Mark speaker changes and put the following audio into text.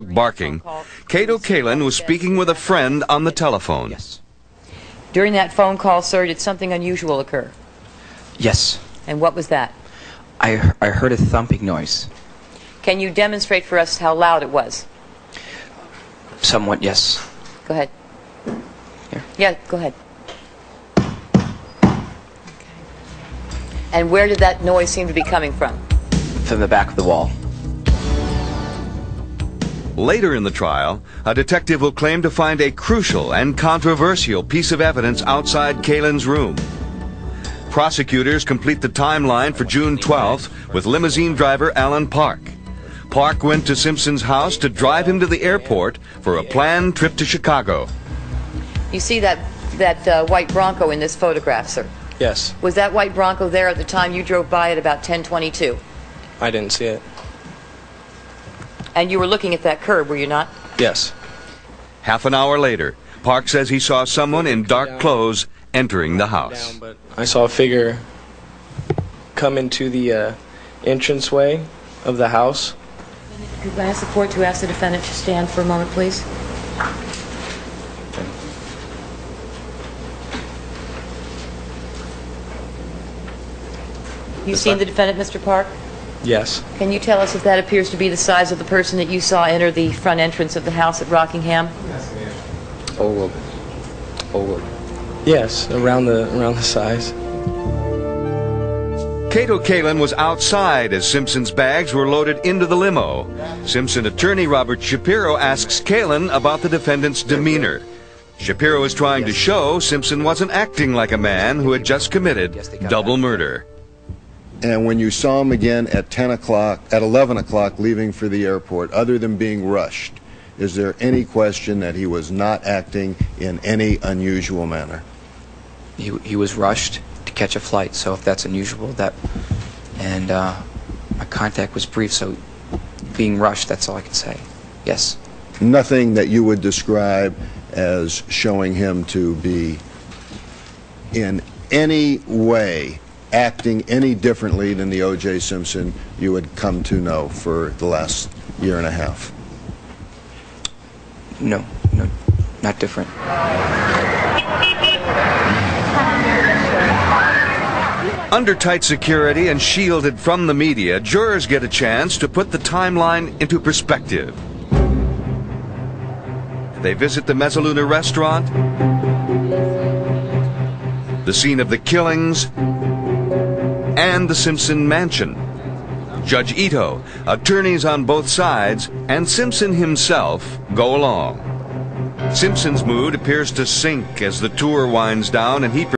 Speaker 1: Barking, Cato Kalin was speaking with a friend on the telephone.
Speaker 2: Yes.
Speaker 3: During that phone call, sir, did something unusual occur?
Speaker 2: Yes.
Speaker 3: And what was that?
Speaker 2: I heard a thumping noise.
Speaker 3: Can you demonstrate for us how loud it was?
Speaker 2: Somewhat, yes.
Speaker 3: Go ahead.
Speaker 2: Here.
Speaker 3: Yeah, go ahead. And where did that noise seem to be coming from?
Speaker 2: From the back of the wall.
Speaker 1: Later in the trial, a detective will claim to find a crucial and controversial piece of evidence outside Kalin's room. Prosecutors complete the timeline for June 12th with limousine driver Alan Park. Park went to Simpson's house to drive him to the airport for a planned trip to Chicago.
Speaker 3: You see that white Bronco in this photograph, sir?
Speaker 4: Yes.
Speaker 3: Was that white Bronco there at the time you drove by at about 10:22?
Speaker 4: I didn't see it.
Speaker 3: And you were looking at that curb, were you not?
Speaker 4: Yes.
Speaker 1: Half an hour later, Park says he saw someone in dark clothes entering the house.
Speaker 4: But I saw a figure come into the entranceway of the house.
Speaker 3: Could I ask the court to ask the defendant to stand for a moment, please? You seen the defendant, Mr. Park?
Speaker 4: Yes.
Speaker 3: Can you tell us if that appears to be the size of the person that you saw enter the front entrance of the house at Rockingham?
Speaker 4: Yes, around the size.
Speaker 1: Cato Kalin was outside as Simpson's bags were loaded into the limo. Simpson attorney Robert Shapiro asks Kalin about the defendant's demeanor. Shapiro is trying to show Simpson wasn't acting like a man who had just committed double murder.
Speaker 5: And when you saw him again at 11 o'clock leaving for the airport, other than being rushed, is there any question that he was not acting in any unusual manner?
Speaker 2: He was rushed to catch a flight, so if that's unusual, and my contact was brief, so being rushed, that's all I can say. Yes.
Speaker 5: Nothing that you would describe as showing him to be in any way acting any differently than the O.J. Simpson you had come to know for the last year and a half?
Speaker 2: No, not different.
Speaker 1: Under tight security and shielded from the media, jurors get a chance to put the timeline into perspective. They visit the Mesothelioma restaurant, the scene of the killings, and the Simpson mansion. Judge Ito, attorneys on both sides, and Simpson himself go along. Simpson's mood appears to sink as the tour winds down and he